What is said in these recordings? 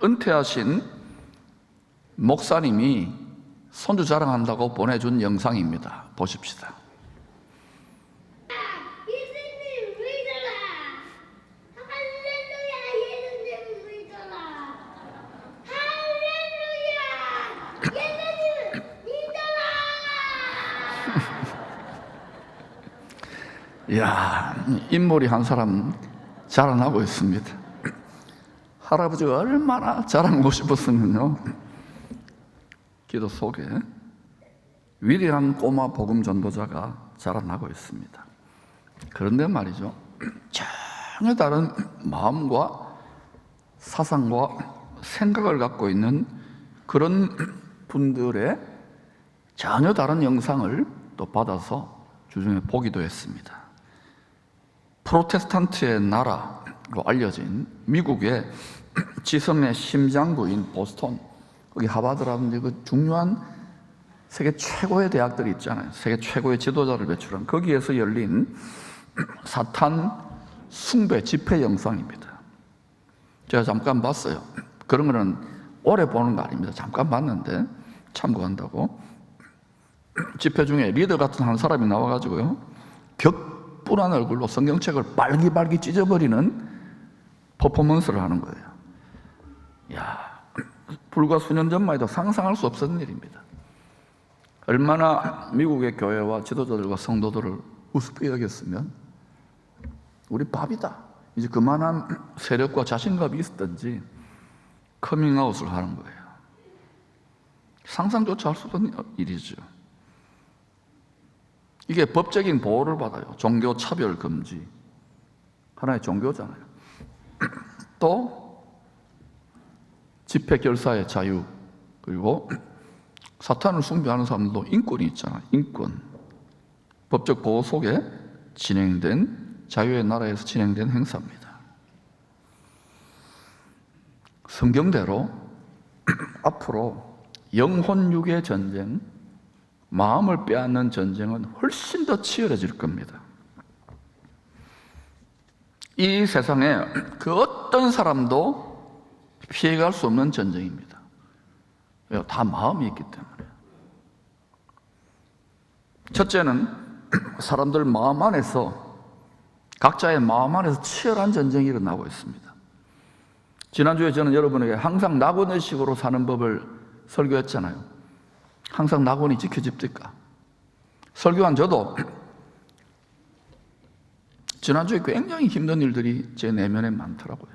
은퇴하신 목사님이 손주 자랑한다고 보내준 영상입니다. 보십시다. 예수님 믿어라. 할렐루야. 예수님 믿어라. 할렐루야. 예수님 믿어라. 이야, 인물이 한 사람 자랑하고 있습니다. 할아버지가 얼마나 자랑하고 싶었으면요, 기도 속에 위대한 꼬마 복음 전도자가 자라나고 있습니다. 그런데 말이죠, 전혀 다른 마음과 사상과 생각을 갖고 있는 그런 분들의 전혀 다른 영상을 또 받아서 주중에 보기도 했습니다. 프로테스탄트의 나라로 알려진 미국의 지성의 심장부인 보스턴, 거기 하버드라든지 그 중요한 세계 최고의 대학들이 있잖아요. 세계 최고의 지도자를 배출한 거기에서 열린 사탄 숭배 집회 영상입니다. 제가 잠깐 봤어요. 그런 거는 오래 보는 거 아닙니다. 잠깐 봤는데 참고한다고. 집회 중에 리더 같은 한 사람이 나와가지고요, 격분한 얼굴로 성경책을 빨기빨기 찢어버리는 퍼포먼스를 하는 거예요. 야, 불과 수년 전만 해도 상상할 수 없었던 일입니다. 얼마나 미국의 교회와 지도자들과 성도들을 우습게 여겼으면 우리 밥이다, 이제 그만한 세력과 자신감이 있었던지 커밍아웃을 하는 거예요. 상상조차 할 수 없는 일이죠. 이게 법적인 보호를 받아요. 종교 차별 금지, 하나의 종교잖아요. 또 집회 결사의 자유, 그리고 사탄을 숭배하는 사람들도 인권이 있잖아요. 인권, 법적 보호 속에 진행된, 자유의 나라에서 진행된 행사입니다. 성경대로 앞으로 영혼육의 전쟁, 마음을 빼앗는 전쟁은 훨씬 더 치열해질 겁니다. 이 세상에 그 어떤 사람도 피해갈 수 없는 전쟁입니다. 왜요? 다 마음이 있기 때문에. 첫째는 사람들 마음 안에서, 각자의 마음 안에서 치열한 전쟁이 일어나고 있습니다. 지난주에 저는 여러분에게 항상 낙원의식으로 사는 법을 설교했잖아요. 항상 낙원이 지켜집니까? 설교한 저도 지난주에 굉장히 힘든 일들이 제 내면에 많더라고요.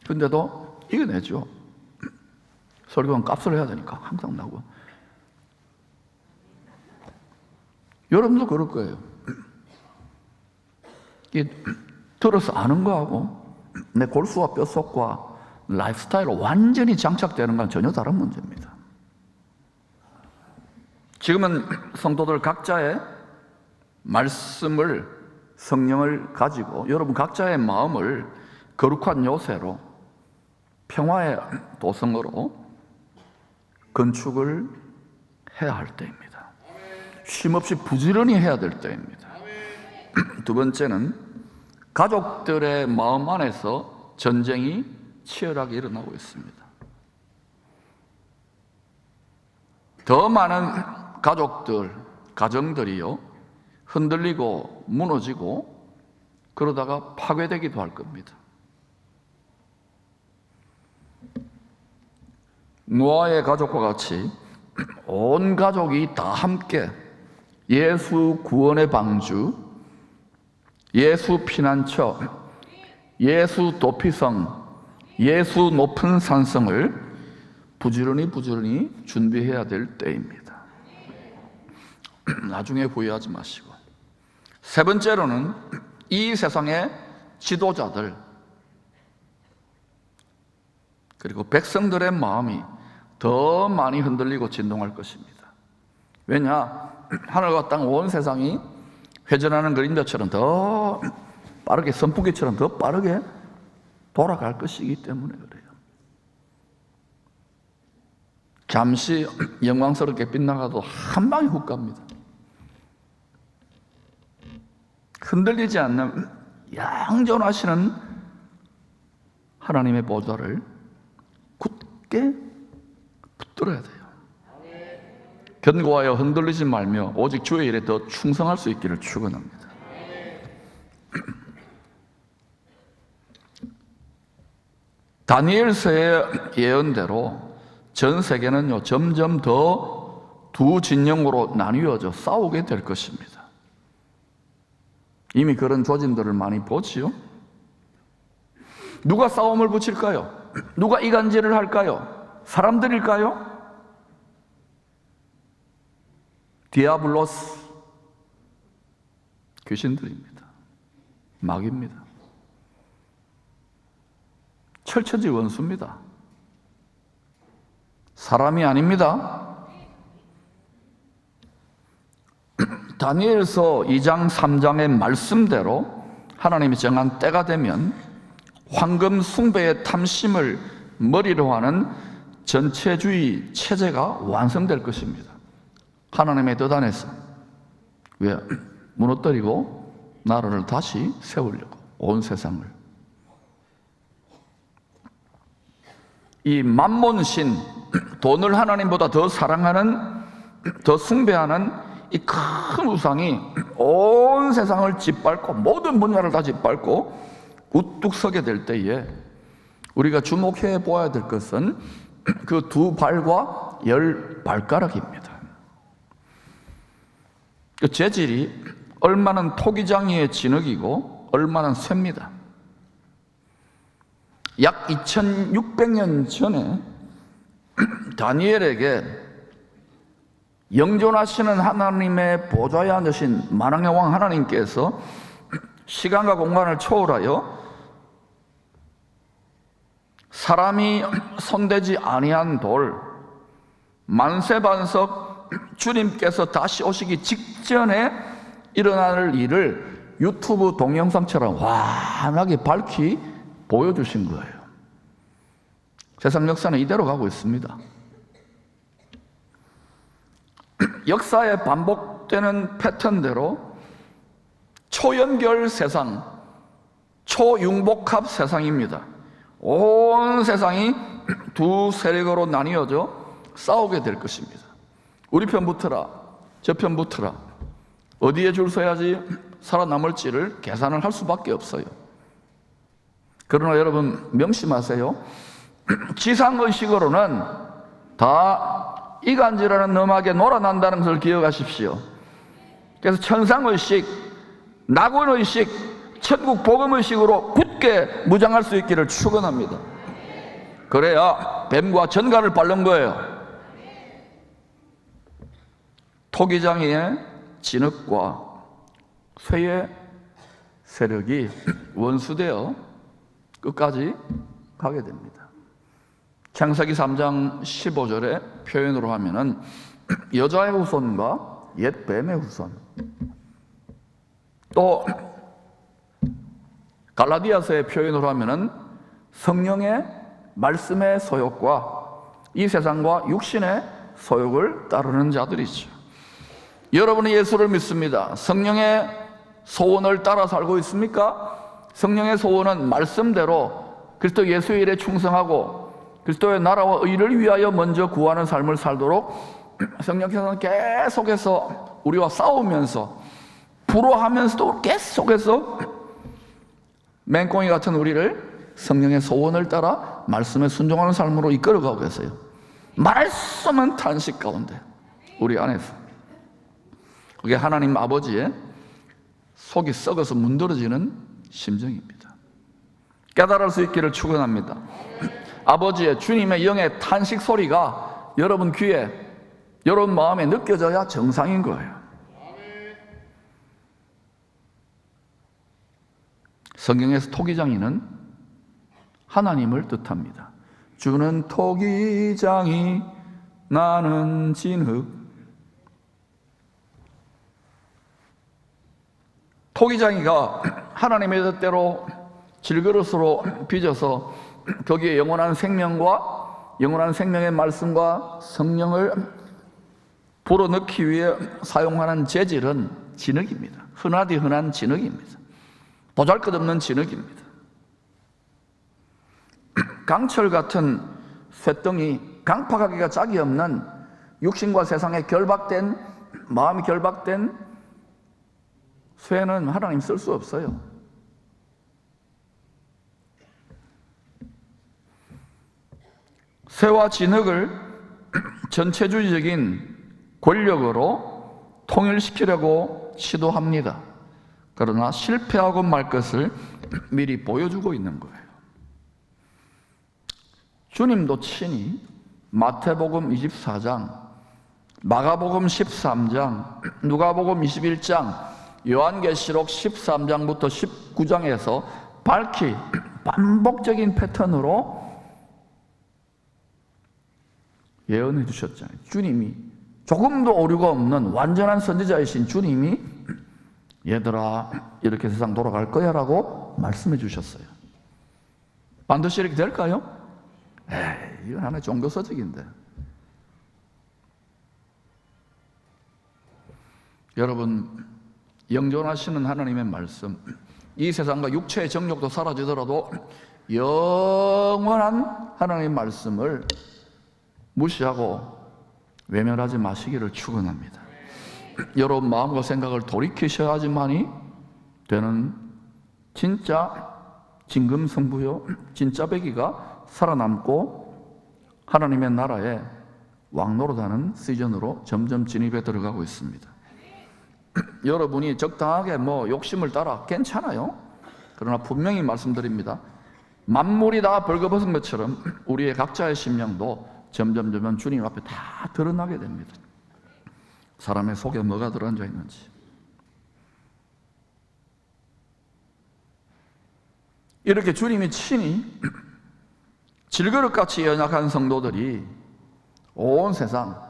근데도 이겨내죠. 설교한 값을 해야 되니까 항상 나고. 여러분도 그럴 거예요. 들어서 아는 거하고 내 골수와 뼛속과 라이프스타일로 완전히 장착되는 건 전혀 다른 문제입니다. 지금은 성도들 각자의 말씀을, 성령을 가지고 여러분 각자의 마음을 거룩한 요새로, 평화의 도성으로 건축을 해야 할 때입니다. 쉼없이 부지런히 해야 될 때입니다. 두 번째는 가족들의 마음 안에서 전쟁이 치열하게 일어나고 있습니다. 더 많은 가족들, 가정들이요, 흔들리고 무너지고 그러다가 파괴되기도 할 겁니다. 노아의 가족과 같이 온 가족이 다 함께 예수 구원의 방주, 예수 피난처, 예수 도피성, 예수 높은 산성을 부지런히 준비해야 될 때입니다. 나중에 후회하지 마시고. 세 번째로는 이 세상의 지도자들 그리고 백성들의 마음이 더 많이 흔들리고 진동할 것입니다. 왜냐? 하늘과 땅 온 세상이 회전하는 그림자처럼 더 빠르게, 선풍기처럼 더 빠르게 돌아갈 것이기 때문에 그래요. 잠시 영광스럽게 빗나가도 한 방에 훅 갑니다. 흔들리지 않는 양존하시는 하나님의 보좌를 굳게 붙들어야 돼요. 견고하여 흔들리지 말며 오직 주의 일에 더 충성할 수 있기를 축원합니다. 다니엘서의 예언대로 전 세계는요 점점 더 두 진영으로 나뉘어져 싸우게 될 것입니다. 이미 그런 조짐들을 많이 보지요. 누가 싸움을 붙일까요? 누가 이간질을 할까요? 사람들일까요? 디아블로스, 귀신들입니다. 마귀입니다. 철천지 원수입니다. 사람이 아닙니다. 다니엘서 2장 3장의 말씀대로 하나님이 정한 때가 되면 황금 숭배의 탐심을 머리로 하는 전체주의 체제가 완성될 것입니다. 하나님의 뜻 안에서 왜? 무너뜨리고 나라를 다시 세우려고 온 세상을. 이 만몬신, 돈을 하나님보다 더 사랑하는, 더 숭배하는 이 큰 우상이 온 세상을 짓밟고 모든 분야를 다 짓밟고 우뚝 서게 될 때에 우리가 주목해 보아야 될 것은 그 두 발과 열 발가락입니다. 그 재질이 얼마는 토기장이의 진흙이고 얼마는 쇠입니다. 약 2600년 전에 다니엘에게 영존하시는 하나님의 보좌에 앉으신 만왕의 왕 하나님께서 시간과 공간을 초월하여 사람이 손대지 아니한 돌, 만세반석 주님께서 다시 오시기 직전에 일어날 일을 유튜브 동영상처럼 환하게 밝히 보여주신 거예요. 세상 역사는 이대로 가고 있습니다. 역사에 반복되는 패턴대로 초연결 세상, 초융복합 세상입니다. 온 세상이 두 세력으로 나뉘어져 싸우게 될 것입니다. 우리 편 붙어라, 저 편 붙어라, 어디에 줄 서야지 살아남을지를 계산을 할 수밖에 없어요. 그러나 여러분 명심하세요. 지상의식으로는 다 이간질하는 놈에게 놀아난다는 것을 기억하십시오. 그래서 천상의식, 낙원의식, 천국 복음의식으로 굳게 무장할 수 있기를 축원합니다. 그래야 뱀과 전갈을 밟는 거예요. 토기장이의 진흙과 쇠의 세력이 원수되어 끝까지 가게 됩니다. 창세기 3장 15절의 표현으로 하면은 여자의 후손과 옛 뱀의 후손, 또 갈라디아서의 표현으로 하면은 성령의 말씀의 소욕과 이 세상과 육신의 소욕을 따르는 자들이죠. 여러분이 예수를 믿습니다. 성령의 소원을 따라 살고 있습니까? 성령의 소원은 말씀대로 그리스도 예수의 일에 충성하고 그리스도의 나라와 의를 위하여 먼저 구하는 삶을 살도록 성령께서는 계속해서 우리와 싸우면서 불화하면서도 계속해서 맹꽁이 같은 우리를 성령의 소원을 따라 말씀에 순종하는 삶으로 이끌어가고 계세요. 말씀은 탄식 가운데 우리 안에서, 그게 하나님 아버지의 속이 썩어서 문드러지는 심정입니다. 깨달을 수 있기를 축원합니다. 아버지의, 주님의 영의 탄식 소리가 여러분 귀에, 여러분 마음에 느껴져야 정상인 거예요. 성경에서 토기장이는 하나님을 뜻합니다. 주는 토기장이, 나는 진흙. 토기장이가 하나님의 뜻대로 질그릇으로 빚어서 거기에 영원한 생명과 영원한 생명의 말씀과 성령을 불어넣기 위해 사용하는 재질은 진흙입니다. 흔하디 흔한 진흙입니다. 보잘것없는 진흙입니다. 강철 같은 쇠덩이, 강파가기가 짝이 없는 육신과 세상에 결박된, 마음이 결박된 쇠는 하나님 쓸 수 없어요. 쇠와 진흙을 전체주의적인 권력으로 통일시키려고 시도합니다. 그러나 실패하고 말 것을 미리 보여주고 있는 거예요. 주님도 친히 마태복음 24장, 마가복음 13장, 누가복음 21장, 요한계시록 13장부터 19장에서 밝히 반복적인 패턴으로 예언해 주셨잖아요. 주님이 조금도 오류가 없는 완전한 선지자이신 주님이 얘들아 이렇게 세상 돌아갈 거야 라고 말씀해 주셨어요. 반드시 이렇게 될까요? 에이, 이건 하나의 종교서적인데. 여러분, 영존하시는 하나님의 말씀, 이 세상과 육체의 정욕도 사라지더라도 영원한 하나님의 말씀을 무시하고 외면하지 마시기를 축원합니다. 여러분 마음과 생각을 돌이키셔야지만이 되는 진짜 진금성부요, 진짜 배기가 살아남고 하나님의 나라에 왕노릇하는 시즌으로 점점 진입해 들어가고 있습니다. 여러분이 적당하게 욕심을 따라 괜찮아요. 그러나 분명히 말씀드립니다. 만물이 다 벌거벗은 것처럼 우리의 각자의 심령도 점점 주님 앞에 다 드러나게 됩니다. 사람의 속에 뭐가 들어앉아 있는지. 이렇게 주님이 친히 질그릇같이 연약한 성도들이 온 세상,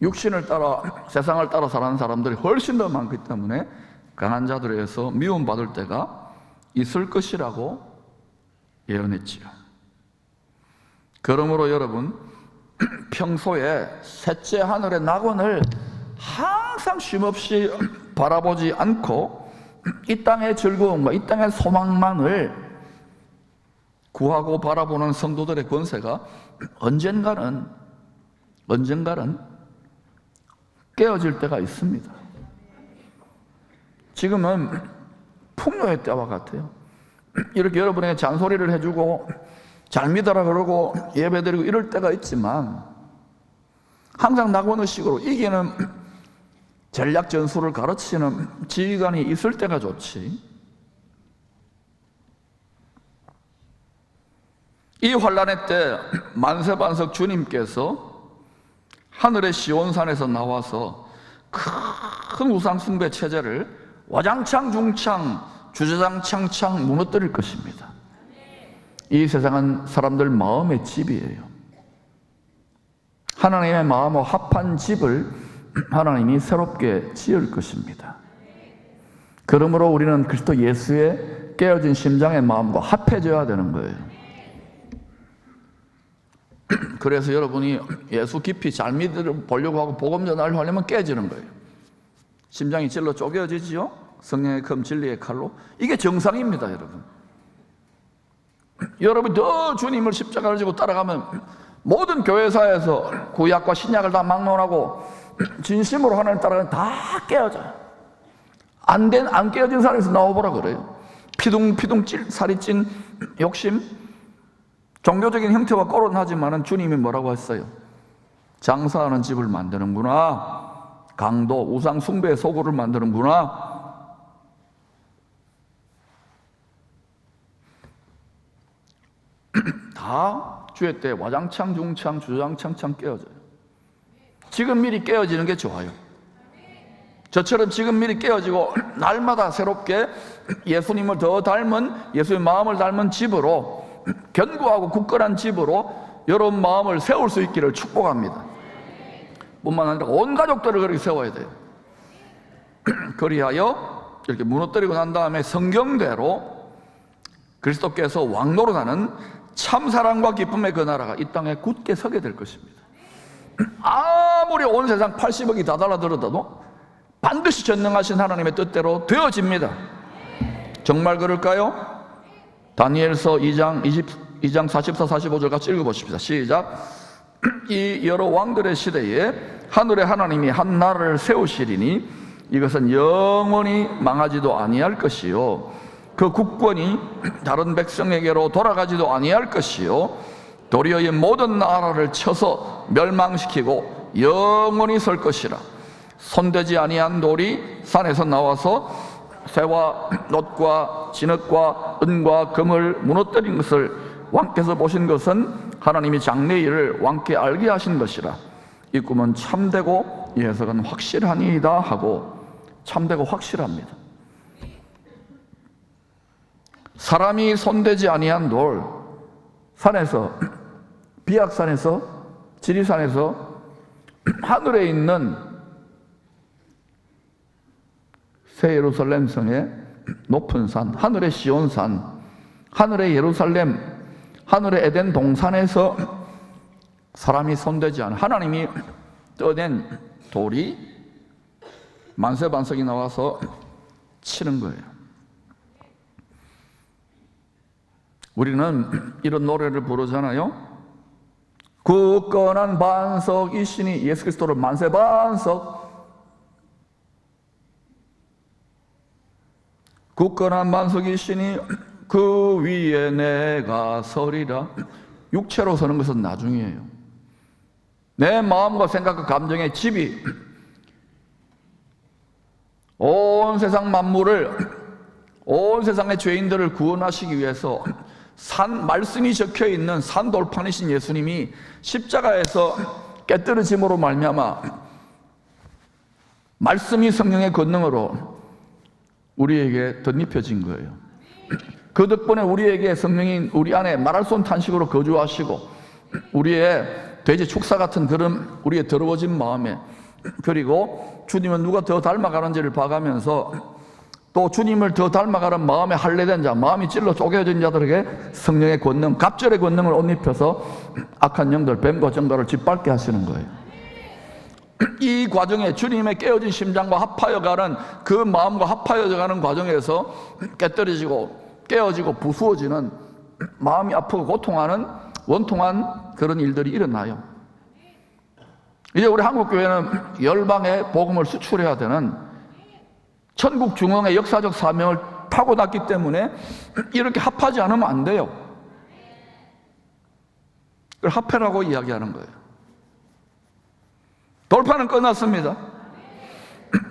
육신을 따라 세상을 따라 살아가는 사람들이 훨씬 더 많기 때문에 강한 자들에 의해서 미움받을 때가 있을 것이라고 예언했지요. 그러므로 여러분, 평소에 셋째 하늘의 낙원을 항상 쉼없이 바라보지 않고 이 땅의 즐거움과 이 땅의 소망만을 구하고 바라보는 성도들의 권세가 언젠가는 깨어질 때가 있습니다. 지금은 풍요의 때와 같아요. 이렇게 여러분에게 잔소리를 해주고 잘 믿어라 그러고 예배드리고 이럴 때가 있지만 항상 낙원의식으로 이기는 전략 전술을 가르치는 지휘관이 있을 때가 좋지, 이 환란의 때 만세반석 주님께서 하늘의 시온산에서 나와서 큰 우상 숭배 체제를 와장창 중창 주저장창창 무너뜨릴 것입니다. 이 세상은 사람들 마음의 집이에요. 하나님의 마음과 합한 집을 하나님이 새롭게 지을 것입니다. 그러므로 우리는 그리스도 예수의 깨어진 심장의 마음과 합해져야 되는 거예요. 그래서 여러분이 예수 깊이 잘 믿어보려고 하고 복음 전하려고 하려면 깨지는 거예요. 심장이 찔러 쪼개어지지요? 성령의 검 진리의 칼로. 이게 정상입니다, 여러분. 여러분이 더 주님을 십자가를 지고 따라가면 모든 교회사에서 구약과 신약을 다 막론하고 진심으로 하나님 따라가면 다 깨어져요. 안 깨어진 사람에서 나와보라 그래요. 피둥피둥 살이 찐 욕심, 종교적인 형태와 거론하지만은 주님이 뭐라고 했어요? 장사하는 집을 만드는구나. 강도, 우상 숭배의 소굴을 만드는구나. 다 주의 때 와장창 중창 주장창창 깨어져요. 지금 미리 깨어지는 게 좋아요. 저처럼 지금 미리 깨어지고 날마다 새롭게 예수님을 더 닮은, 예수의 마음을 닮은 집으로, 견고하고 굳건한 집으로 여러분 마음을 세울 수 있기를 축복합니다. 뿐만 아니라 온 가족들을 그렇게 세워야 돼요. 그리하여 이렇게 무너뜨리고 난 다음에 성경대로 그리스도께서 왕노릇하는 참사랑과 기쁨의 그 나라가 이 땅에 굳게 서게 될 것입니다. 아무리 온 세상 80억이 다 달라들어도 반드시 전능하신 하나님의 뜻대로 되어집니다. 정말 그럴까요? 다니엘서 2장 2장 44, 45절 같이 읽어보십시다. 시작. 이 여러 왕들의 시대에 하늘의 하나님이 한 나라를 세우시리니 이것은 영원히 망하지도 아니할 것이요 그 국권이 다른 백성에게로 돌아가지도 아니할 것이요 도리어 이 모든 나라를 쳐서 멸망시키고 영원히 설 것이라. 손대지 아니한 돌이 산에서 나와서 새와 놋과 진흙과 은과 금을 무너뜨린 것을 왕께서 보신 것은 하나님이 장래 일을 왕께 알게 하신 것이라. 이 꿈은 참되고 이 해석은 확실하니이다 하고, 참되고 확실합니다. 사람이 손대지 아니한 돌, 산에서, 비악산에서, 지리산에서 하늘에 있는 새 예루살렘 성의 높은 산, 하늘의 시온산, 하늘의 예루살렘, 하늘의 에덴 동산에서 사람이 손대지 않은 하나님이 떠낸 돌이 만세반석이 나와서 치는 거예요. 우리는 이런 노래를 부르잖아요. 굳건한 반석이시니, 예수 그리스도를 만세반석, 굳건한 반석이시니 그 위에 내가 서리라. 육체로 서는 것은 나중이에요. 내 마음과 생각과 감정의 집이 온 세상 만물을, 온 세상의 죄인들을 구원하시기 위해서 말씀이 적혀있는 산돌판이신 예수님이 십자가에서 깨뜨려짐으로 말미암아 말씀이 성령의 권능으로 우리에게 덧입혀진 거예요. 그 덕분에 우리에게 성령이 우리 안에 말할 수 없는 탄식으로 거주하시고, 우리의 돼지 축사 같은 그런 우리의 더러워진 마음에, 그리고 주님은 누가 더 닮아가는지를 봐가면서 또 주님을 더 닮아가는 마음에 할례된 자, 마음이 찔러 쪼개진 자들에게 성령의 권능, 갑절의 권능을 옷 입혀서 악한 영들, 뱀과 정갈을 짓밟게 하시는 거예요. 이 과정에 주님의 깨어진 심장과 합하여가는, 그 마음과 합하여가는 과정에서 깨뜨려지고 깨어지고 부수어지는, 마음이 아프고 고통하는 원통한 그런 일들이 일어나요. 이제 우리 한국교회는 열방에 복음을 수출해야 되는 천국 중흥의 역사적 사명을 타고났기 때문에 이렇게 합하지 않으면 안 돼요. 그걸 합해라고 이야기하는 거예요. 돌파는 끝났습니다.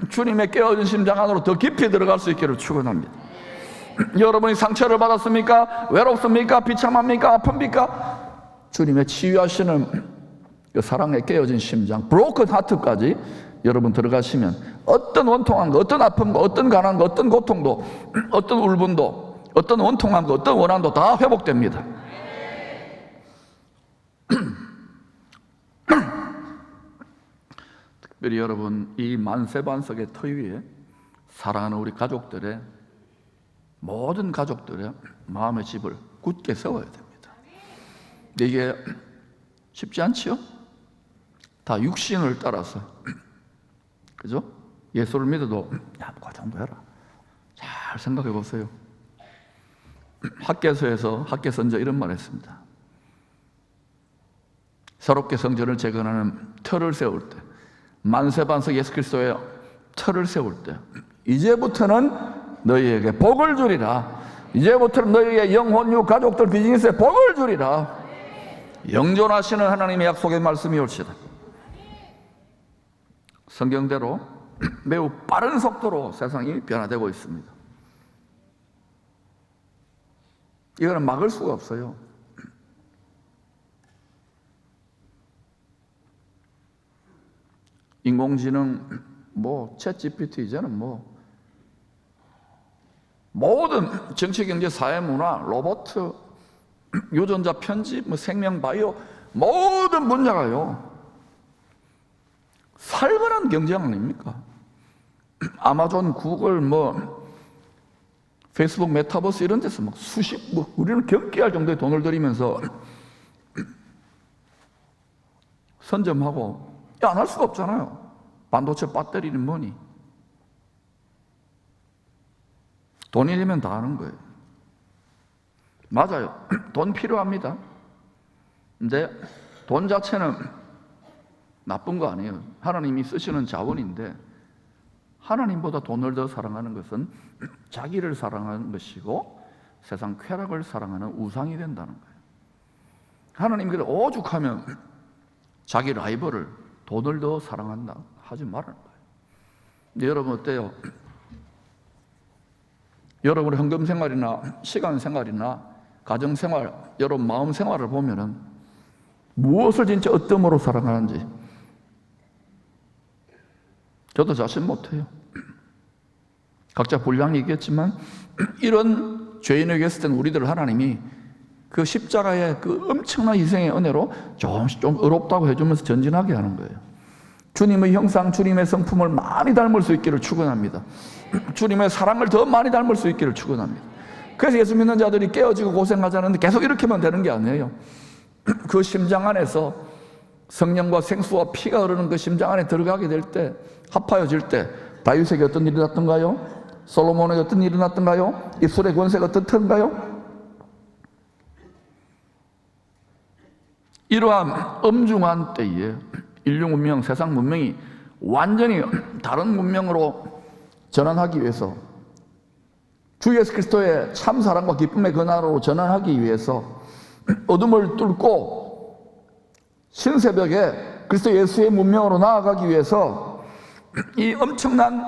주님의 깨어진 심장 안으로 더 깊이 들어갈 수 있기를 축원합니다. 여러분이 상처를 받았습니까? 외롭습니까? 비참합니까? 아픕니까? 주님의 치유하시는 그 사랑의 깨어진 심장, 브로큰 하트까지 여러분 들어가시면 어떤 원통한 거, 어떤 아픈 거, 어떤 가난한 거, 어떤 고통도, 어떤 울분도, 어떤 원통한 거, 어떤 원한도 다 회복됩니다. 특별히 여러분, 이 만세반석의 터 위에 사랑하는 우리 가족들의, 모든 가족들의 마음의 집을 굳게 세워야 됩니다. 근데 이게 쉽지 않지요? 다 육신을 따라서, 그죠? 예수를 믿어도 야, 그 정도 해라. 잘 생각해 보세요. 학개서에서 학개선자 이런 말 했습니다. 새롭게 성전을 재건하는 터를 세울 때, 만세반석 예수 그리스도의 터를 세울 때, 이제부터는 너희에게 복을 주리라. 이제부터는 너희의 영혼유 가족들 비즈니스에 복을 주리라. 영존하시는 하나님의 약속의 말씀이 옳시다. 성경대로 매우 빠른 속도로 세상이 변화되고 있습니다. 이거는 막을 수가 없어요. 인공지능, 챗 GPT, 이제는 모든 정치, 경제, 사회, 문화, 로봇, 유전자 편집, 생명 바이오, 모든 분야가요 살벌한 경쟁 아닙니까? 아마존, 구글, 페이스북, 메타버스 이런 데서 우리는 경기할 정도의 돈을 들이면서 선점하고, 안 할 수가 없잖아요. 반도체 배터리는 뭐니? 돈이 되면 다 하는 거예요. 맞아요. 돈 필요합니다. 근데 돈 자체는 나쁜 거 아니에요. 하나님이 쓰시는 자원인데 하나님보다 돈을 더 사랑하는 것은 자기를 사랑하는 것이고 세상 쾌락을 사랑하는 우상이 된다는 거예요. 하나님께서 오죽하면 자기 라이벌을 돈을 더 사랑한다 하지 말라는 거예요. 근데 여러분 어때요? 여러분 현금 생활이나 시간 생활이나 가정 생활, 여러분 마음 생활을 보면은 무엇을 진짜 어떤 으로 사랑하는지 저도 자신 못해요. 각자 분량이 있겠지만 이런 죄인에게 했을 때는 우리들 하나님이 그 십자가의 그 엄청난 희생의 은혜로 조금씩 좀 의롭다고 해주면서 전진하게 하는 거예요. 주님의 형상, 주님의 성품을 많이 닮을 수 있기를 축원합니다. 주님의 사랑을 더 많이 닮을 수 있기를 축원합니다. 그래서 예수 믿는 자들이 깨어지고 고생하자는데 계속 이렇게만 되는 게 아니에요. 그 심장 안에서 성령과 생수와 피가 흐르는 그 심장 안에 들어가게 될 때, 합하여질 때 다윗에게 어떤 일이 났던가요? 솔로몬에게 어떤 일이 났던가요? 입술의 권세가 어떻던가요? 이러한 엄중한 때에 인류 문명, 세상 문명이 완전히 다른 문명으로 전환하기 위해서, 주 예수 그리스도의 참 사랑과 기쁨의 근원으로 전환하기 위해서 어둠을 뚫고 신새벽에 그리스도 예수의 문명으로 나아가기 위해서 이 엄청난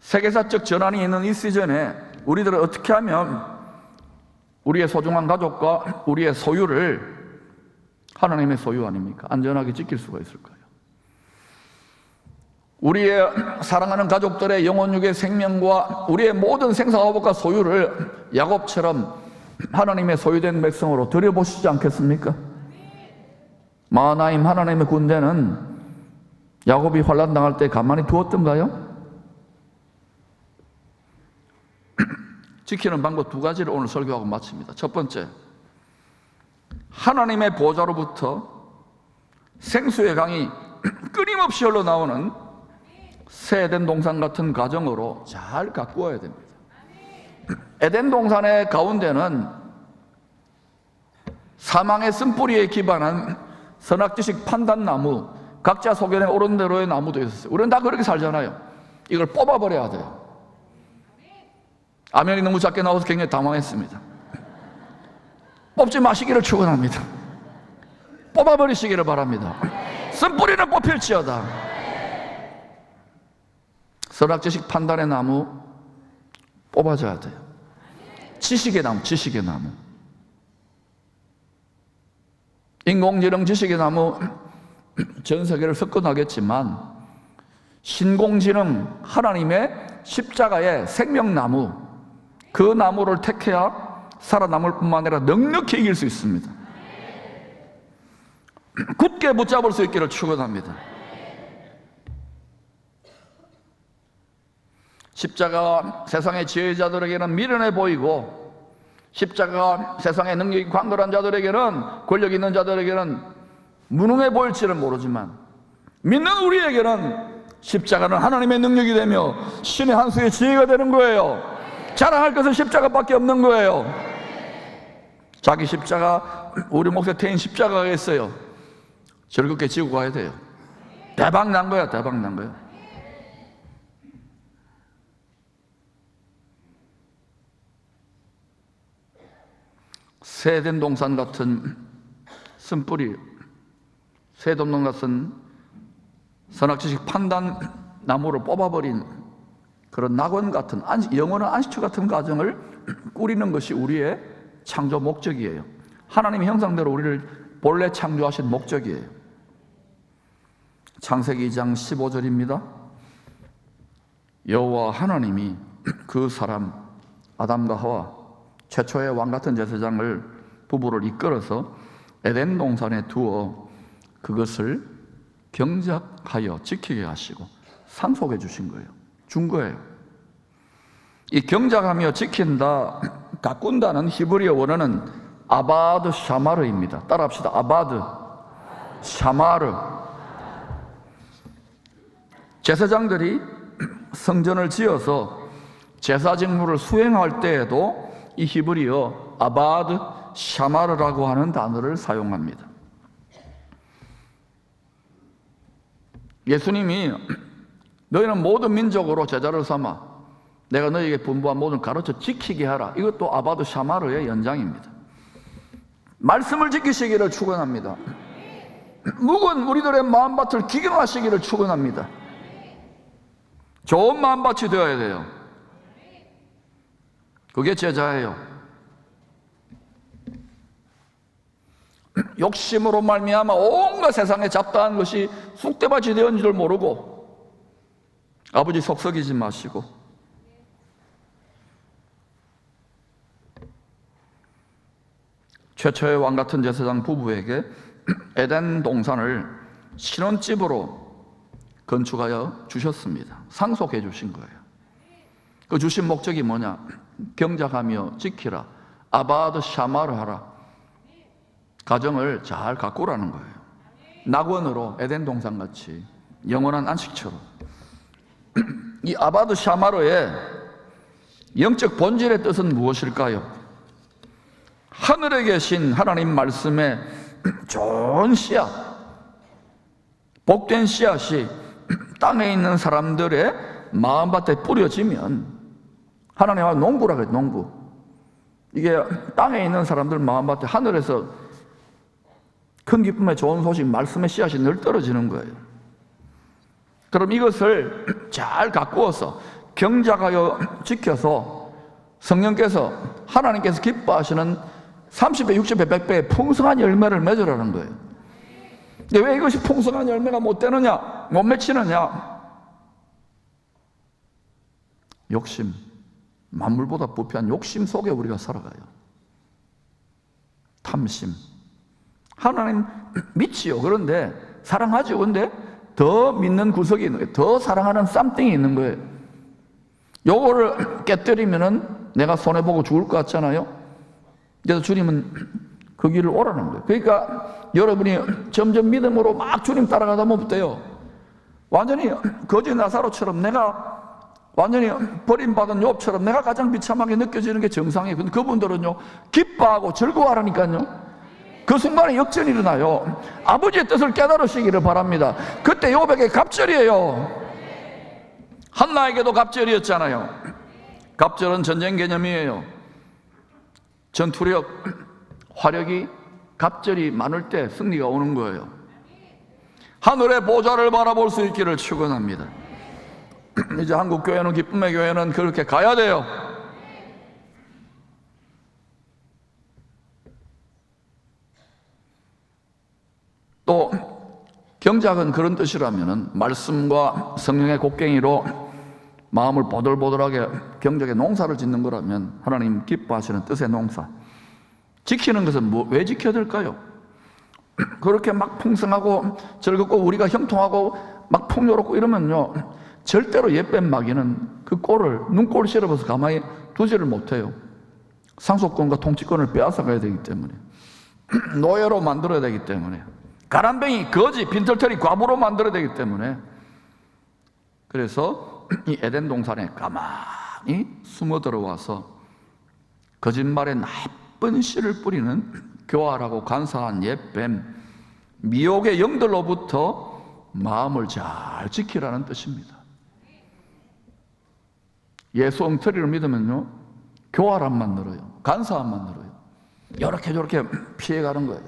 세계사적 전환이 있는 이 시즌에 우리들은 어떻게 하면 우리의 소중한 가족과 우리의 소유를, 하나님의 소유 아닙니까? 안전하게 지킬 수가 있을까요? 우리의 사랑하는 가족들의 영혼육의 생명과 우리의 모든 생사화복과 소유를 야곱처럼 하나님의 소유된 백성으로 드려보시지 않겠습니까? 마하나임 하나님의 군대는 야곱이 환난 당할 때 가만히 두었던가요? 지키는 방법 두 가지를 오늘 설교하고 마칩니다. 첫 번째, 하나님의 보좌로부터 생수의 강이 끊임없이 흘러나오는 새 에덴 동산 같은 가정으로 잘 가꾸어야 됩니다. 에덴 동산의 가운데는 사망의 쓴뿌리에 기반한 선악지식 판단나무, 각자 소견에 옳은 대로의 나무도 있었어요. 우리는 다 그렇게 살잖아요. 이걸 뽑아버려야 돼요. 아멘이 너무 작게 나와서 굉장히 당황했습니다. 뽑지 마시기를 축원합니다. 뽑아버리시기를 바랍니다. 쓴뿌리는 뽑힐지어다. 선악지식 판단의 나무 뽑아줘야 돼요. 지식의 나무, 지식의 나무. 인공지능 지식의 나무 전 세계를 석권하겠지만 신공지능 하나님의 십자가의 생명나무, 그 나무를 택해야 살아남을 뿐만 아니라 넉넉히 이길 수 있습니다. 굳게 붙잡을 수 있기를 축원합니다. 십자가 세상의 지혜자들에게는 미련해 보이고, 십자가 세상의 능력이 광활한 자들에게는, 권력 있는 자들에게는 무능해 보일지는 모르지만 믿는 우리에게는 십자가는 하나님의 능력이 되며 신의 한 수의 지혜가 되는 거예요. 자랑할 것은 십자가밖에 없는 거예요. 자기 십자가, 우리 목에 태인 십자가가 있어요. 즐겁게 지고 가야 돼요. 대박 난 거야, 대박 난 거야. 새 에덴 동산 같은 쓴뿌리, 새 에덴 동산 같은 선악지식 판단 나무를 뽑아버린 그런 낙원 같은 영원한 안식처 같은 가정을 꾸리는 것이 우리의 창조 목적이에요. 하나님의 형상대로 우리를 본래 창조하신 목적이에요. 창세기 2장 15절입니다. 여호와 하나님이 그 사람 아담과 하와 최초의 왕같은 제사장을 부부를 이끌어서 에덴 동산에 두어 그것을 경작하여 지키게 하시고 상속해 주신 거예요. 준 거예요. 이 경작하며 지킨다, 가꾼다는 히브리어 원어는 아바드 샤마르입니다. 따라합시다. 아바드 샤마르. 제사장들이 성전을 지어서 제사 직무를 수행할 때에도 이 히브리어 아바드 샤마르라고 하는 단어를 사용합니다. 예수님이 너희는 모든 민족으로 제자를 삼아 내가 너희에게 분부한 모든 가르쳐 지키게 하라. 이것도 아바드 샤마르의 연장입니다. 말씀을 지키시기를 축원합니다. 묵은 우리들의 마음밭을 기경하시기를 축원합니다. 좋은 마음밭이 되어야 돼요. 그게 제자예요. 욕심으로 말미암아 온갖 세상에 잡다한 것이 쑥대밭이 되었는 줄 모르고 아버지 속썩이지 마시고 최초의 왕 같은 제사장 부부에게 에덴 동산을 신혼집으로 건축하여 주셨습니다. 상속해 주신 거예요. 그 주신 목적이 뭐냐? 경작하며 지키라. 아바드 샤마를 하라. 가정을 잘 가꾸라는 거예요. 낙원으로 에덴 동산같이 영원한 안식처로. 이 아바드 샤마르의 영적 본질의 뜻은 무엇일까요? 하늘에 계신 하나님 말씀의 좋은 씨앗, 복된 씨앗이 땅에 있는 사람들의 마음밭에 뿌려지면 하나님과 농부라 그래요. 농부. 이게 땅에 있는 사람들 마음밭에 하늘에서 큰 기쁨의 좋은 소식, 말씀의 씨앗이 늘 떨어지는 거예요. 그럼 이것을 잘 가꾸어서 경작하여 지켜서 성령께서 하나님께서 기뻐하시는 30배, 60배, 100배의 풍성한 열매를 맺으라는 거예요. 근데 왜 이것이 풍성한 열매가 못 되느냐? 못 맺히느냐? 욕심, 만물보다 부패한 욕심 속에 우리가 살아가요. 탐심. 하나님 믿지요. 그런데 사랑하죠. 그런데 더 믿는 구석이 있는 거예요. 더 사랑하는 쌈띵이 있는 거예요. 요거를 깨뜨리면은 내가 손해보고 죽을 것 같잖아요. 그래서 주님은 그 길을 오라는 거예요. 그러니까 여러분이 점점 믿음으로 막 주님 따라가다 보면 어때요? 완전히 거지 나사로처럼 내가 완전히 버림받은 욥처럼 내가 가장 비참하게 느껴지는 게 정상이에요. 근데 그분들은요 기뻐하고 즐거워하라니까요. 그 순간에 역전이 일어나요. 아버지의 뜻을 깨달으시기를 바랍니다. 그때 욥에게 갑절이에요. 한나에게도 갑절이었잖아요. 갑절은 전쟁 개념이에요. 전투력, 화력이 갑절이 많을 때 승리가 오는 거예요. 하늘의 보좌를 바라볼 수 있기를 축원합니다. 이제 한국 교회는, 기쁨의 교회는 그렇게 가야 돼요. 또 경작은 그런 뜻이라면은 말씀과 성령의 곡괭이로 마음을 보들보들하게 경작의 농사를 짓는 거라면 하나님 기뻐하시는 뜻의 농사. 지키는 것은 왜 지켜야 될까요? 그렇게 막 풍성하고 즐겁고 우리가 형통하고 막 풍요롭고 이러면요 절대로 옛뱀 마귀는 그 꼴을 눈꼴 실어봐서 가만히 두지를 못해요. 상속권과 통치권을 빼앗아 가야 되기 때문에, 노예로 만들어야 되기 때문에, 가람뱅이, 거지, 빈털터리, 과부로 만들어야 되기 때문에, 그래서 이 에덴 동산에 가만히 숨어 들어와서 거짓말의 나쁜 씨를 뿌리는 교활하고 간사한 옛뱀, 미혹의 영들로부터 마음을 잘 지키라는 뜻입니다. 예수 엉터리를 믿으면요 교활함만 늘어요. 간사함만 늘어요. 이렇게 저렇게 피해가는 거예요.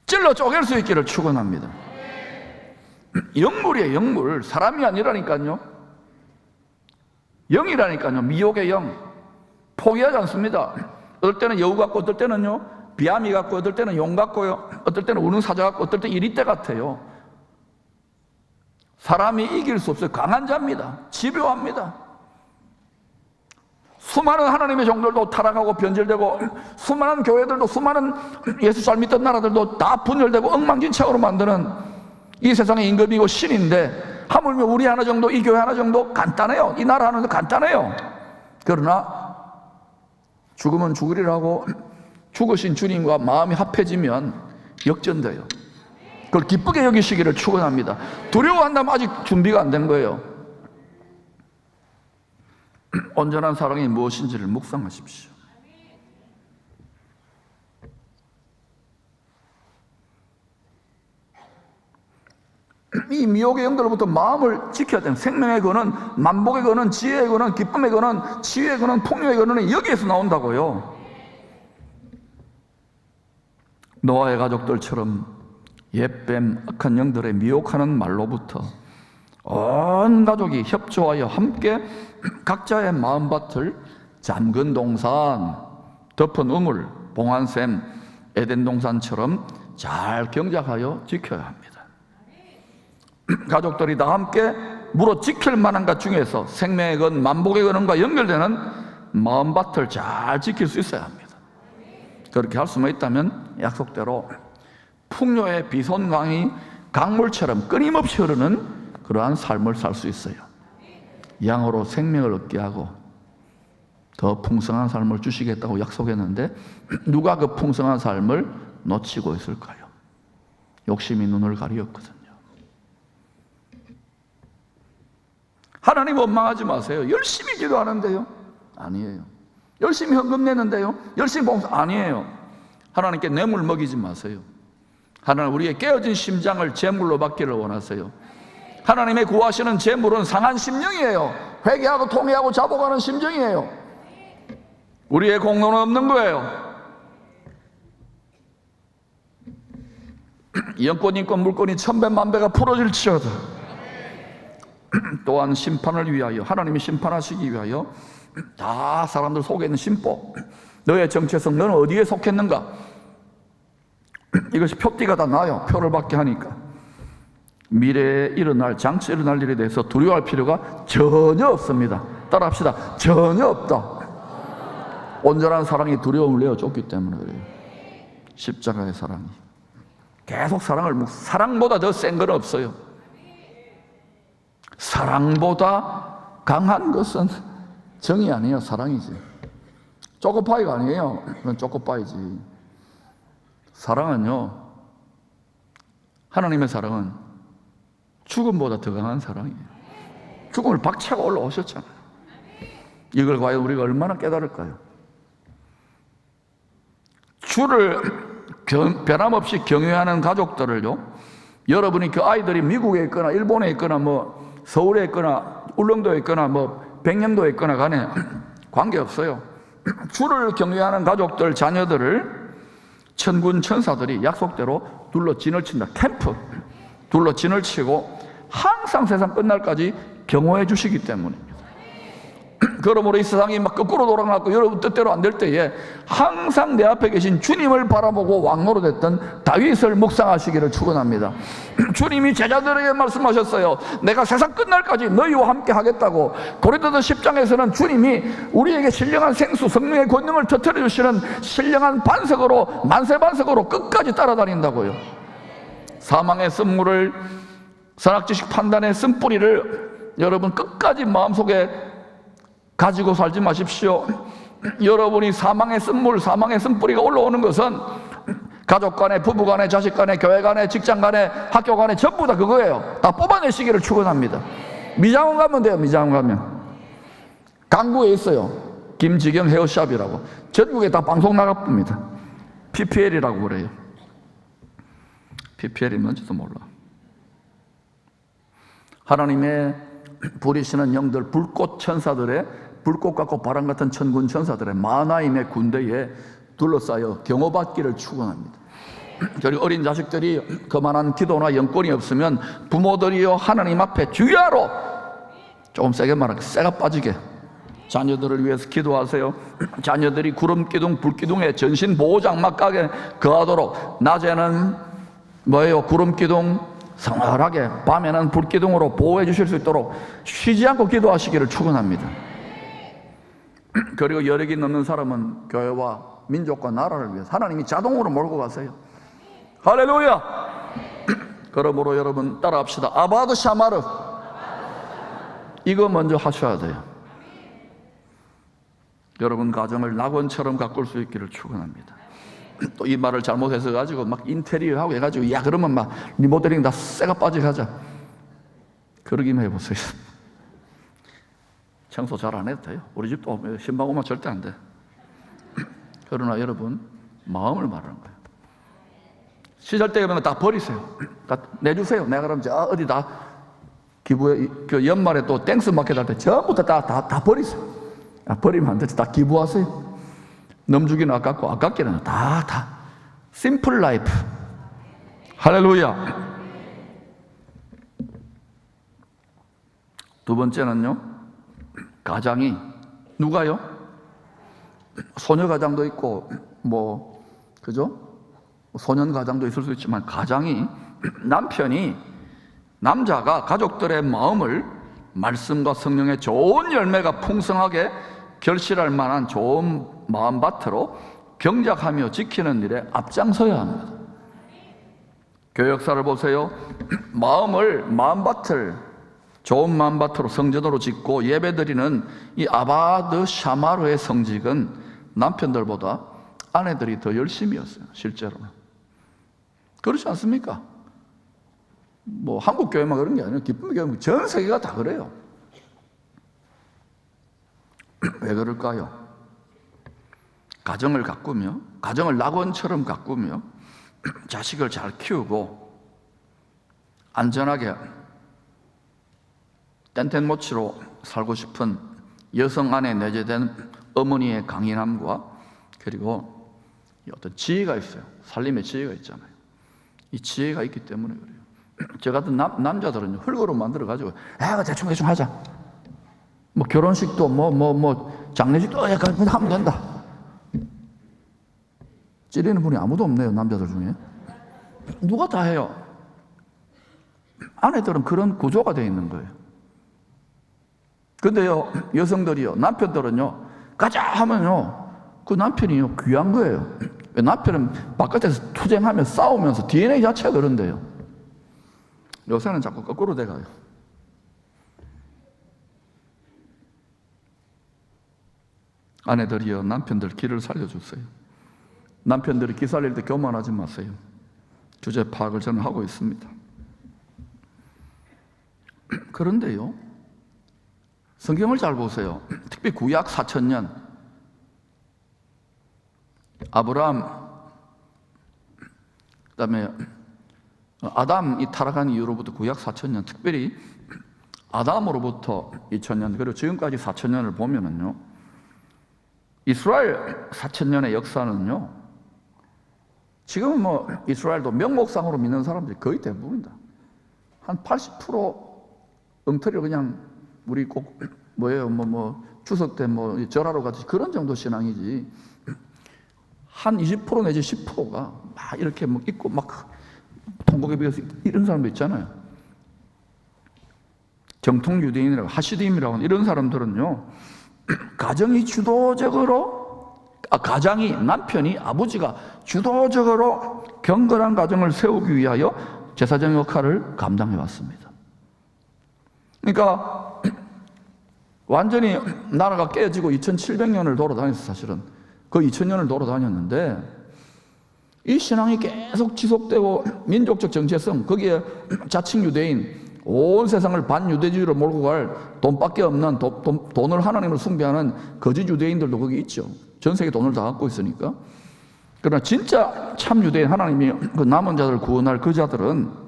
찔러 쪼갤 수 있기를 축원합니다. 영물이에요. 영물. 사람이 아니라니까요. 영이라니까요. 미혹의 영. 포기하지 않습니다. 어떨 때는 여우 같고, 어떨 때는요 비아미 같고, 어떨 때는 용 같고요, 어떨 때는 우는 사자 같고, 어떨 때 이리떼 같아요. 사람이 이길 수 없어요. 강한 자입니다. 집요합니다. 수많은 하나님의 종들도 타락하고 변절되고, 수많은 교회들도, 수많은 예수 잘 믿던 나라들도 다 분열되고 엉망진창으로 만드는 이 세상의 임금이고 신인데, 하물며 우리 하나 정도, 이 교회 하나 정도 간단해요. 이 나라 하나도 간단해요. 그러나 죽으면 죽으리라고 죽으신 주님과 마음이 합해지면 역전돼요. 그걸 기쁘게 여기시기를 축원합니다. 두려워한다면 아직 준비가 안 된 거예요. 온전한 사랑이 무엇인지를 묵상하십시오. 이 미혹의 영들로부터 마음을 지켜야 돼요. 생명의 근원, 만복의 근원, 지혜의 근원, 기쁨의 근원, 치유의 근원, 풍요의 근원은 여기에서 나온다고요. 노아의 가족들처럼 옛뱀, 악한 영들의 미혹하는 말로부터 온 가족이 협조하여 함께 각자의 마음밭을 잠근 동산, 덮은 우물, 봉안샘, 에덴 동산처럼 잘 경작하여 지켜야 합니다. 가족들이 다 함께 물어 지킬 만한 것 중에서 생명의 근, 만복의 근원과 연결되는 마음밭을 잘 지킬 수 있어야 합니다. 그렇게 할 수만 있다면 약속대로 풍요의 비손강이 강물처럼 끊임없이 흐르는 그러한 삶을 살 수 있어요. 양으로 생명을 얻게 하고 더 풍성한 삶을 주시겠다고 약속했는데 누가 그 풍성한 삶을 놓치고 있을까요? 욕심이 눈을 가리었거든요. 하나님 원망하지 마세요. 열심히 기도하는데요? 아니에요. 열심히 헌금 내는데요? 열심히 봉사? 아니에요. 하나님께 뇌물 먹이지 마세요. 하나님 우리의 깨어진 심장을 제물로 받기를 원하세요. 하나님의 구하시는 제물은 상한 심령이에요. 회개하고 통회하고 자복하는 심정이에요. 우리의 공로는 없는 거예요. 영권, 인권, 물권이 천배 만배가 풀어질지어다. 또한 심판을 위하여, 하나님이 심판하시기 위하여 다 사람들 속에 있는 심보, 너의 정체성, 너는 어디에 속했는가, 이것이 표띠가 다 나요. 표를 받게 하니까. 미래에 일어날, 장차 일어날 일에 대해서 두려워할 필요가 전혀 없습니다. 따라합시다. 전혀 없다. 온전한 사랑이 두려움을 내어줬기 때문에 그래요. 십자가의 사랑이 계속 사랑보다 더 센 건 없어요. 사랑보다 강한 것은 정이 아니에요. 사랑이지. 초코파이가 아니에요. 그건 초코파이지. 사랑은요, 하나님의 사랑은 죽음보다 더 강한 사랑이에요. 죽음을 박차고 올라오셨잖아요. 이걸 과연 우리가 얼마나 깨달을까요? 주를 변함없이 경외하는 가족들을요, 여러분이 그 아이들이 미국에 있거나 일본에 있거나 뭐 서울에 있거나 울릉도에 있거나 뭐 백령도에 있거나 간에 관계없어요. 주를 경외하는 가족들, 자녀들을 천군 천사들이 약속대로 둘러 진을 친다. 캠프 둘러 진을 치고 항상 세상 끝날까지 경호해 주시기 때문입니다. 그러므로 이 세상이 막 거꾸로 돌아가고 여러분 뜻대로 안 될 때에 항상 내 앞에 계신 주님을 바라보고 왕노릇했던 다윗을 묵상하시기를 축원합니다. 주님이 제자들에게 말씀하셨어요. 내가 세상 끝날까지 너희와 함께 하겠다고. 고린도서 10장에서는 주님이 우리에게 신령한 생수, 성령의 권능을 터뜨려 주시는 신령한 반석으로, 만세 반석으로 끝까지 따라다닌다고요. 사망의 쓴물을, 선악지식 판단의 쓴뿌리를 여러분 끝까지 마음속에 가지고 살지 마십시오. 여러분이 사망의 쓴물, 사망의 쓴뿌리가 올라오는 것은 가족 간에, 부부 간에, 자식 간에, 교회 간에, 직장 간에, 학교 간에 전부 다 그거예요. 다 뽑아내시기를 축원합니다. 미장원 가면 돼요. 미장원 가면 강구에 있어요. 김지경 헤어샵이라고. 전국에 다 방송 나갑니다. PPL이라고 그래요. PPL이 뭔지도 몰라. 하나님의 부리시는 영들, 불꽃 천사들의, 불꽃 같고 바람 같은 천군 천사들의 만하임의 군대에 둘러싸여 경호받기를 축원합니다. 그리고 어린 자식들이 그만한 기도나 영권이 없으면 부모들이요 하나님 앞에 주야로, 조금 세게 말하면 쇠가 빠지게 자녀들을 위해서 기도하세요. 자녀들이 구름기둥, 불기둥에 전신 보호장막 가게 거하도록, 낮에는 뭐예요? 구름기둥 성활하게, 밤에는 불기둥으로 보호해 주실 수 있도록 쉬지 않고 기도하시기를 축원합니다. 그리고 여력이 넘는 사람은 교회와 민족과 나라를 위해서 하나님이 자동으로 몰고 가세요. 할렐루야. 그러므로 여러분 따라합시다. 아바드 샤마르, 이거 먼저 하셔야 돼요. 여러분 가정을 낙원처럼 가꿀 수 있기를 축원합니다. 또 이 말을 잘못해서 가지고 막 인테리어 하고 해가지고 야 그러면 막 리모델링 다 쇠가 빠지게 하자, 그러기만 해보세요. 청소 잘 안 해도 돼요. 우리 집도 신방 오면 절대 안 돼. 그러나 여러분, 마음을 말하는 거예요. 시잘데기 다 버리세요. 다 내주세요. 내가 그럼 저 어디 다 기부해, 그 연말에 또 땡스 마켓 할 때 전부 다 버리세요. 버리면 안 되지. 다 기부하세요. 넘주기는 아깝고 아깝기는 다 심플 라이프. 할렐루야. 두 번째는요, 가장이 누가요? 소녀 가장도 있고 그죠? 소년 가장도 있을 수 있지만 가장이 남자가 가족들의 마음을 말씀과 성령의 좋은 열매가 풍성하게 결실할 만한 좋은 마음밭으로 경작하며 지키는 일에 앞장서야 합니다. 교회 역사를 보세요. 마음밭을 좋은 마음밭으로 성전으로 짓고 예배드리는 이 아바드 샤마르의 성직은 남편들보다 아내들이 더 열심이었어요. 실제로는. 그렇지 않습니까? 한국 교회만 그런 게 아니라 기쁨의 교회 전 세계가 다 그래요. 왜 그럴까요? 가정을 가꾸며, 가정을 낙원처럼 가꾸며 자식을 잘 키우고 안전하게 뗀뗀모치로 살고 싶은 여성 안에 내재된 어머니의 강인함과 그리고 어떤 지혜가 있어요. 살림의 지혜가 있잖아요. 이 지혜가 있기 때문에 그래요. 저 같은 남자들은 흙으로 만들어가지고 대충 하자. 결혼식도 장례식도 약간 하면 된다. 찌르는 분이 아무도 없네요. 남자들 중에. 누가 다 해요. 아내들은 그런 구조가 되어 있는 거예요. 근데요, 여성들이요, 남편들은요, 가자 하면요, 그 남편이요, 귀한 거예요. 남편은 바깥에서 투쟁하며 싸우면서 DNA 자체가 그런데요. 요새는 자꾸 거꾸로 돼가요. 아내들이요, 남편들 길을 살려주세요. 남편들이 기 살릴 때 교만하지 마세요. 주제 파악을 저는 하고 있습니다. 그런데요, 성경을 잘 보세요. 특히 구약 4,000년 아브라함, 그다음에 아담이 타락한 이후로부터 구약 4,000년, 특별히 아담으로부터 2,000년 그리고 지금까지 4,000년을 보면은요, 이스라엘 4,000년의 역사는요, 지금은 이스라엘도 명목상으로 믿는 사람들이 거의 대부분이다. 한 80% 엉터리로 그냥 우리 꼭 추석 때 절하러 가듯이 그런 정도 신앙이지, 한 20% 내지 10%가 막 이렇게 있고 통곡에 비해서 이런 사람도 있잖아요. 정통 유대인이라고 하시딤이라고 하는 이런 사람들은요, 가정이 가장이, 남편이, 아버지가 주도적으로 경건한 가정을 세우기 위하여 제사장 역할을 감당해 왔습니다. 그러니까 완전히 나라가 깨지고 2700년을 돌아다녔어요. 사실은 거의 2000년을 돌아다녔는데 이 신앙이 계속 지속되고 민족적 정체성, 거기에 자칭 유대인, 온 세상을 반유대주의로 몰고 갈 돈밖에 없는 돈을 하나님을 숭배하는 거짓 유대인들도 거기 있죠. 전 세계 돈을 다 갖고 있으니까. 그러나 진짜 참 유대인, 하나님이 그 남은 자들을 구원할 그 자들은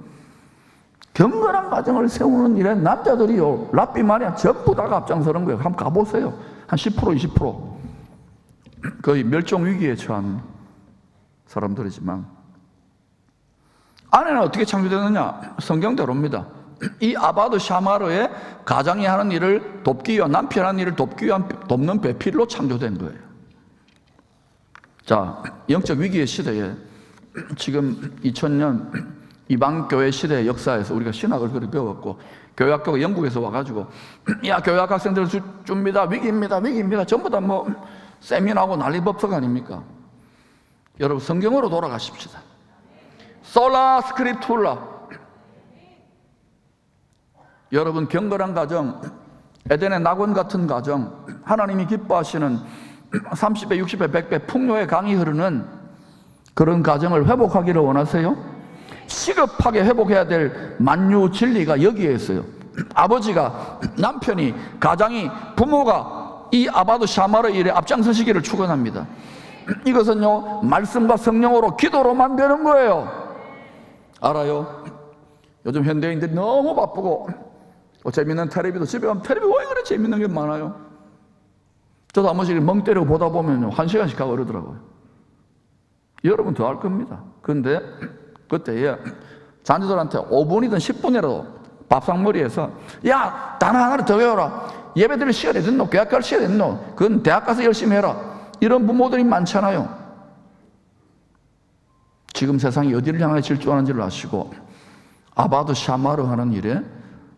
경건한 가정을 세우는 일에 남자들이요, 랍비만이야 전부 다가 앞장서는 거예요. 한번 가보세요. 한 10%, 20%. 거의 멸종 위기에 처한 사람들이지만, 아내는 어떻게 창조되느냐? 성경대로입니다. 이 아바드 샤마르의 가장이 하는 일을 돕기 위한, 남편이 하는 일을 돕기 위한 돕는 배필로 창조된 거예요. 자, 영적 위기의 시대에 지금 2000년 이방교회 시대의 역사에서 우리가 신학을 그렇게 배웠고, 교회학교가 영국에서 와가지고 야, 교회학 학생들 줍니다, 위기입니다 전부 다 세미나하고 난리법석 아닙니까? 여러분, 성경으로 돌아가십시다. 솔라 스크립툴라. 여러분, 경건한 가정, 에덴의 낙원 같은 가정, 하나님이 기뻐하시는 30배, 60배, 100배 풍요의 강이 흐르는 그런 가정을 회복하기를 원하세요? 시급하게 회복해야 될 만유 진리가 여기에 있어요. 아버지가, 남편이, 가장이, 부모가 이 아바드 샤마르의 일에 앞장서시기를 축원합니다. 이것은요, 말씀과 성령으로 기도로만 되는 거예요. 알아요? 요즘 현대인들이 너무 바쁘고 재밌는 텔레비도 집에 가면 텔레비 왜 그래 재밌는 게 많아요. 저도 한 번씩 멍 때리고 보다 보면 1시간씩 가고 그러더라고요. 여러분 더 할 겁니다. 그런데 그때에 자녀들한테 5분이든 10분이라도 밥상머리에서 야, 단어 하나를 더 외워라. 예배 드릴 시간이 됐노? 교회 갈 시간이 됐노? 그건 대학 가서 열심히 해라. 이런 부모들이 많잖아요. 지금 세상이 어디를 향해 질주하는지를 아시고 아바드 샤마르 하는 일에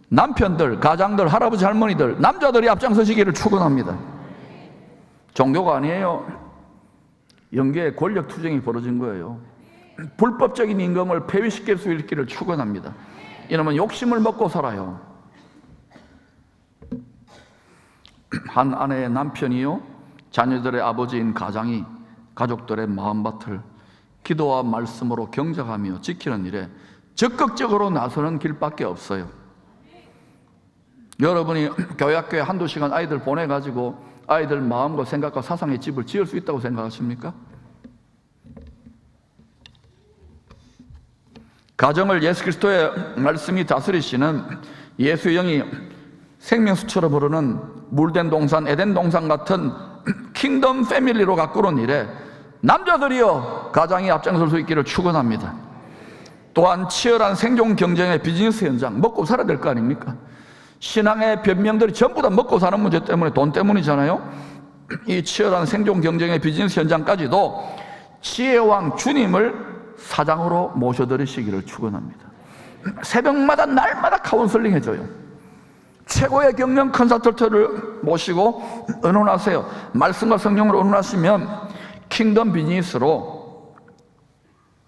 남편들, 가장들, 할아버지, 할머니들, 남자들이 앞장서시기를 축원합니다. 종교가 아니에요. 영계에 권력 투쟁이 벌어진 거예요. 불법적인 임금을 폐위시킬 수 있기를 축원합니다. 이놈은 욕심을 먹고 살아요. 한 아내의 남편이요, 자녀들의 아버지인 가장이 가족들의 마음밭을 기도와 말씀으로 경작하며 지키는 일에 적극적으로 나서는 길밖에 없어요. 여러분이 교회학교에 한두 시간 아이들 보내가지고 아이들 마음과 생각과 사상의 집을 지을 수 있다고 생각하십니까? 가정을 예수 그리스도의 말씀이 다스리시는 예수의 영이 생명수처럼 흐르는 물된 동산, 에덴 동산 같은 킹덤 패밀리로 가꾸는 일에 남자들이여 가장이 앞장설 수 있기를 축원합니다. 또한 치열한 생존 경쟁의 비즈니스 현장, 먹고 살아야 될 거 아닙니까? 신앙의 변명들이 전부 다 먹고 사는 문제 때문에, 돈 때문이잖아요. 이 치열한 생존 경쟁의 비즈니스 현장까지도 지혜왕 주님을 사장으로 모셔드리시기를 축원합니다. 새벽마다 날마다 카운슬링 해줘요. 최고의 경영 컨설턴트를 모시고 의논하세요. 말씀과 성령으로 의논하시면 킹덤 비즈니스로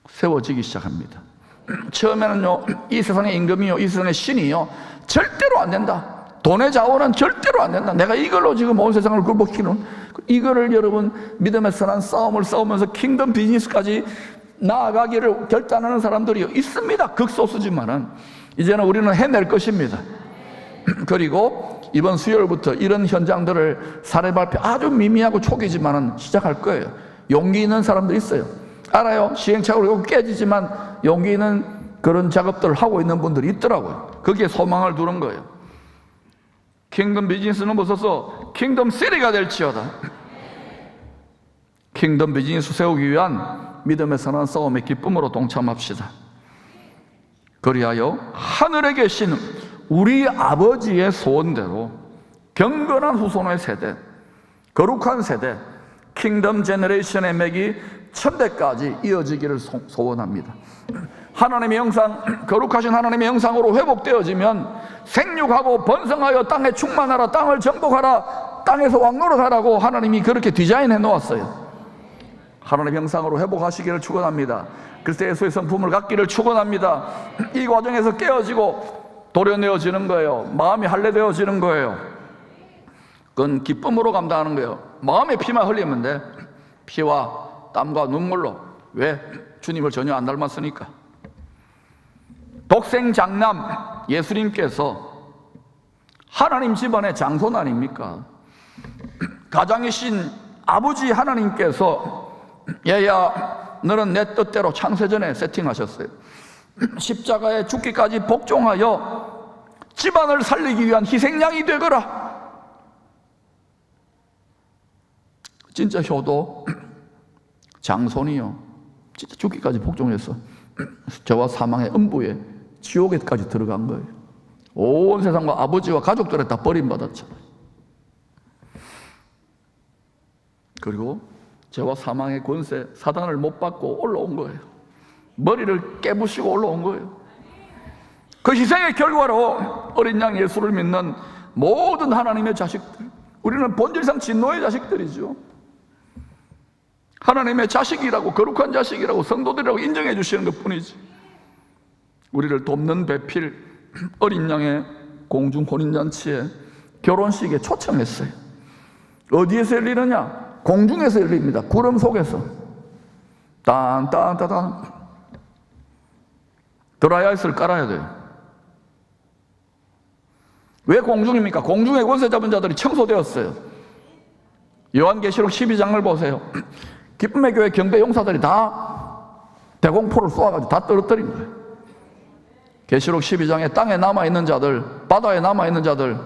세워지기 시작합니다. 처음에는요, 이 세상의 임금이요, 이 세상의 신이요, 절대로 안 된다. 돈의 자원은 절대로 안 된다. 내가 이걸로 지금 온 세상을 굴복시키는, 이거를 여러분 믿음의 선한 싸움을 싸우면서 킹덤 비즈니스까지 나아가기를 결단하는 사람들이 있습니다. 극소수지만은 이제는 우리는 해낼 것입니다. 그리고 이번 수요일부터 이런 현장들을 사례 발표, 아주 미미하고 초기지만은 시작할 거예요. 용기 있는 사람들이 있어요. 알아요. 시행착오로 깨지지만 용기 있는 그런 작업들을 하고 있는 분들이 있더라고요. 거기에 소망을 두는 거예요. 킹덤 비즈니스는 벗어서 킹덤 시리가 될지어다. 킹덤 비즈니스 세우기 위한 믿음의 선한 싸움의 기쁨으로 동참합시다. 그리하여 하늘에 계신 우리 아버지의 소원대로 경건한 후손의 세대, 거룩한 세대, 킹덤 제너레이션의 맥이 천대까지 이어지기를 소원합니다. 하나님의 형상, 거룩하신 하나님의 형상으로 회복되어지면 생육하고 번성하여 땅에 충만하라, 땅을 정복하라, 땅에서 왕노릇하라고 하나님이 그렇게 디자인해 놓았어요. 하나님의 형상으로 회복하시기를 축원합니다. 그리스도 예수의 성품을 갖기를 축원합니다. 이 과정에서 깨어지고 도려내어지는 거예요. 마음이 할례되어지는 거예요. 그건 기쁨으로 감당하는 거예요. 마음에 피만 흘리면 돼. 피와 땀과 눈물로. 왜? 주님을 전혀 안 닮았으니까. 독생 장남 예수님께서 하나님 집안의 장손 아닙니까? 가장이신 아버지 하나님께서 얘야 너는 내 뜻대로 창세전에 세팅하셨어요. 십자가에 죽기까지 복종하여 집안을 살리기 위한 희생양이 되거라. 진짜 효도 장손이요, 진짜 죽기까지 복종했어. 저와 사망의 음부에 지옥에까지 들어간 거예요. 온 세상과 아버지와 가족들에 다 버림받았잖아요. 그리고 죄와 사망의 권세, 사단을 못 받고 올라온 거예요. 머리를 깨부시고 올라온 거예요. 그 희생의 결과로 어린 양 예수를 믿는 모든 하나님의 자식들, 우리는 본질상 진노의 자식들이죠. 하나님의 자식이라고, 거룩한 자식이라고, 성도들이라고 인정해 주시는 것 뿐이지. 우리를 돕는 배필, 어린 양의 공중 혼인잔치에, 결혼식에 초청했어요. 어디에서 열리느냐? 공중에서 열립니다. 구름 속에서. 딴딴따단. 드라이아이스를 깔아야 돼요. 왜 공중입니까? 공중의 권세 잡은 자들이 청소되었어요. 요한계시록 12장을 보세요. 기쁨의 교회 경배 용사들이 다 대공포를 쏘아가지고 다 떨어뜨린 거예요. 계시록 12장에 땅에 남아있는 자들, 바다에 남아있는 자들,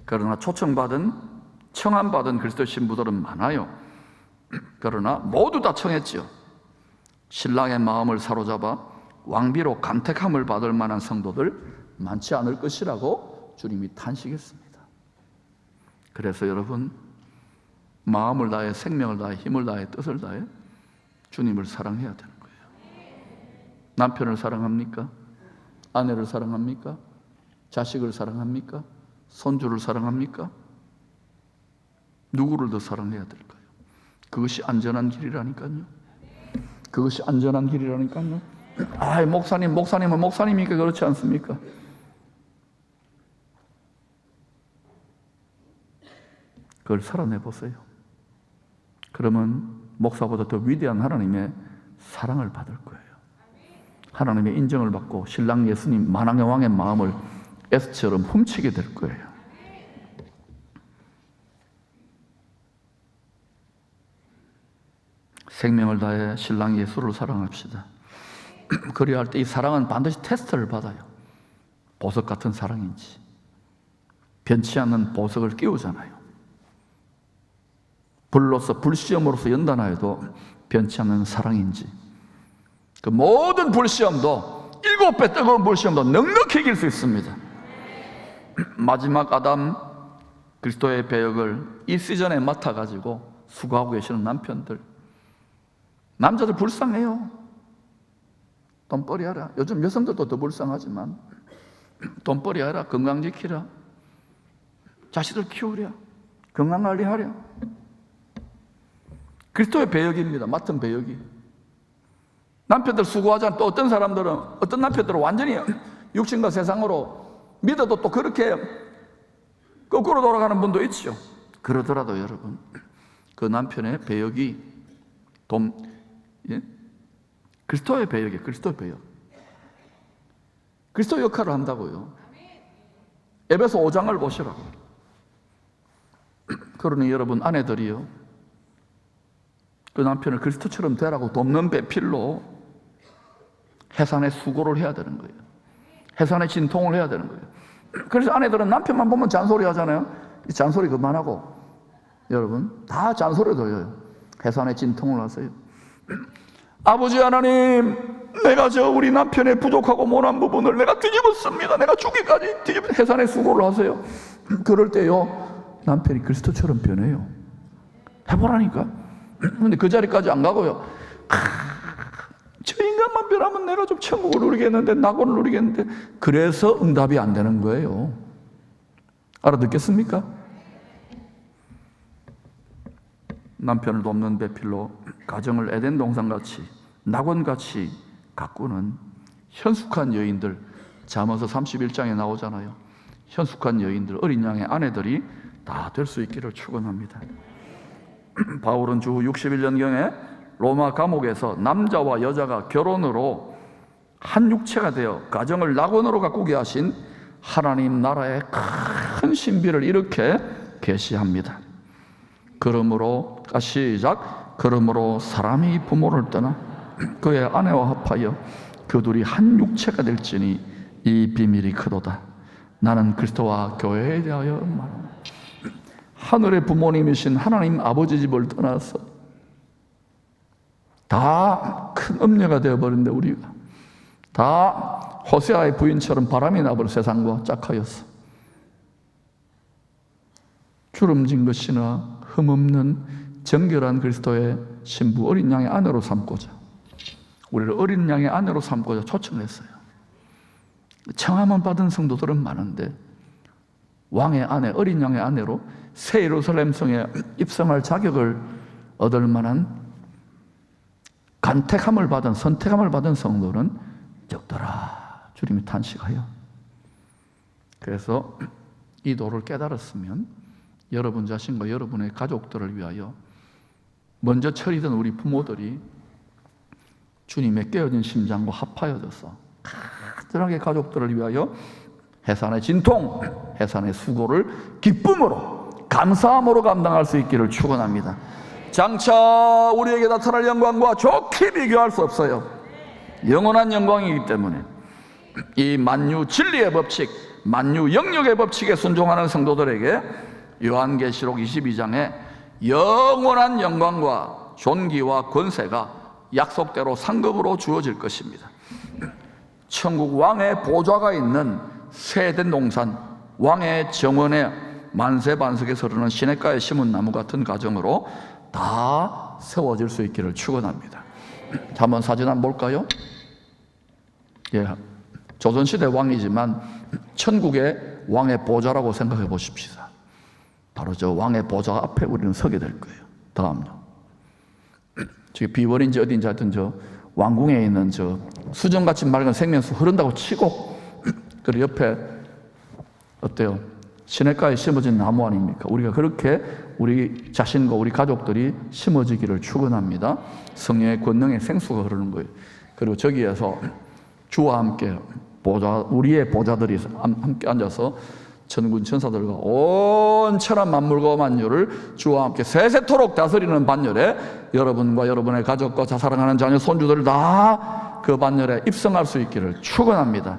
그러나 초청받은, 청함받은 그리스도의 신부들은 많아요. 그러나 모두 다 청했지요. 신랑의 마음을 사로잡아 왕비로 간택함을 받을 만한 성도들 많지 않을 것이라고 주님이 탄식했습니다. 그래서 여러분, 마음을 다해, 생명을 다해, 힘을 다해, 뜻을 다해 주님을 사랑해야 되는 거예요. 남편을 사랑합니까? 아내를 사랑합니까? 자식을 사랑합니까? 손주를 사랑합니까? 누구를 더 사랑해야 될까요? 그것이 안전한 길이라니까요. 그것이 안전한 길이라니까요. 목사님은 목사님이니까 그렇지 않습니까? 그걸 살아내보세요. 그러면 목사보다 더 위대한 하나님의 사랑을 받을 거예요. 하나님의 인정을 받고 신랑 예수님 만왕의 왕의 마음을 에스처럼 훔치게 될 거예요. 생명을 다해 신랑 예수를 사랑합시다. 그래야 할 때 이 사랑은 반드시 테스트를 받아요. 보석 같은 사랑인지, 변치 않는 보석을 끼우잖아요. 불로서, 불시험으로서 연단하여도 변치 않는 사랑인지, 그 모든 불시험도, 7배 뜨거운 불시험도 넉넉히 이길 수 있습니다. 마지막 아담 그리스도의 배역을 이 시즌에 맡아가지고 수고하고 계시는 남편들, 남자들 불쌍해요. 돈벌이 하라. 요즘 여성들도 더 불쌍하지만 돈벌이 하라, 건강 지키라, 자식들 키우랴, 건강관리하랴. 그리스도의 배역입니다. 맡은 배역이. 남편들 수고하잖아. 또 어떤 사람들은, 어떤 남편들은 완전히 육신과 세상으로 믿어도 또 그렇게 거꾸로 돌아가는 분도 있죠. 그러더라도 여러분, 그 남편의 배역이 그리스도의 배역이에요. 그리스도의 배역. 그리스도 역할을 한다고요. 에베소 5장을 보시라고. 그러니 여러분, 아내들이요, 그 남편을 그리스도처럼 되라고 돕는 배필로 해산의 수고를 해야 되는 거예요. 해산의 진통을 해야 되는 거예요. 그래서 아내들은 남편만 보면 잔소리 하잖아요. 이 잔소리 그만하고 여러분, 다 잔소리 들어요. 해산의 진통을 하세요. 아버지 하나님, 내가 우리 남편의 부족하고 못한 부분을 내가 뒤집었습니다. 내가 죽기까지 해산의 수고를 하세요. 그럴 때요, 남편이 그리스도처럼 변해요. 해보라니까. 근데 그 자리까지 안 가고요, 저 인간만 변하면 내가 좀 천국을 누리겠는데, 낙원을 누리겠는데, 그래서 응답이 안 되는 거예요. 알아듣겠습니까? 남편을 돕는 배필로 가정을 에덴 동산같이, 낙원같이 가꾸는 현숙한 여인들, 잠언서 31장에 나오잖아요. 현숙한 여인들, 어린 양의 아내들이 다 될 수 있기를 축원합니다. 바울은 주 61년경에 로마 감옥에서 남자와 여자가 결혼으로 한 육체가 되어 가정을 낙원으로 가꾸게 하신 하나님 나라의 큰 신비를 이렇게 계시합니다. 그러므로 시작. 그러므로 사람이 부모를 떠나 그의 아내와 합하여 그 둘이 한 육체가 될지니 이 비밀이 크도다. 나는 그리스도와 교회에 대하여 말합니다. 하늘의 부모님이신 하나님 아버지 집을 떠나서 다 큰 음녀가 되어버린데, 우리가 다 호세아의 부인처럼 바람이 나버린 세상과 짝하였어. 주름진 것이나 흠없는 정결한 그리스도의 신부 어린 양의 아내로 삼고자, 우리를 어린 양의 아내로 삼고자 초청했어요. 청함을 받은 성도들은 많은데 왕의 아내, 어린 양의 아내로 새 예루살렘 성에 입성할 자격을 얻을 만한 간택함을 받은, 선택함을 받은 성도는 적더라. 주님이 탄식하여. 그래서 이 도를 깨달았으면 여러분 자신과 여러분의 가족들을 위하여 먼저 처리된 우리 부모들이 주님의 깨어진 심장과 합하여져서 안전하게 가족들을 위하여 해산의 진통, 해산의 수고를 기쁨으로 감사함으로 감당할 수 있기를 축원합니다. 장차 우리에게 나타날 영광과 좋게 비교할 수 없어요. 영원한 영광이기 때문에 이 만유 진리의 법칙, 만유 영역의 법칙에 순종하는 성도들에게 요한계시록 22장에 영원한 영광과 존귀와 권세가 약속대로 상급으로 주어질 것입니다. 천국 왕의 보좌가 있는 세된 동산, 왕의 정원에 만세 반석에 서르는 시냇가에 심은 나무 같은 가정으로 다 세워질 수 있기를 축원합니다. 자, 한번 사진 한번 볼까요? 예, 조선시대 왕이지만 천국의 왕의 보좌라고 생각해 보십시다. 바로 저 왕의 보좌 앞에 우리는 서게 될 거예요. 다음요. 저기 비월인지 어딘지 하여튼 저 왕궁에 있는 저 수정같이 맑은 생명수 흐른다고 치고 그 옆에 어때요? 시냇가에 심어진 나무 아닙니까? 우리가 그렇게 우리 자신과 우리 가족들이 심어지기를 축원합니다. 성령의 권능의 생수가 흐르는 거예요. 그리고 저기에서 주와 함께 우리의 보좌들이 함께 앉아서 천군 천사들과 온 천한 만물과 만유를 주와 함께 세세토록 다스리는 반열에 여러분과 여러분의 가족과 자사랑하는 자녀 손주들을 다 그 반열에 입성할 수 있기를 축원합니다.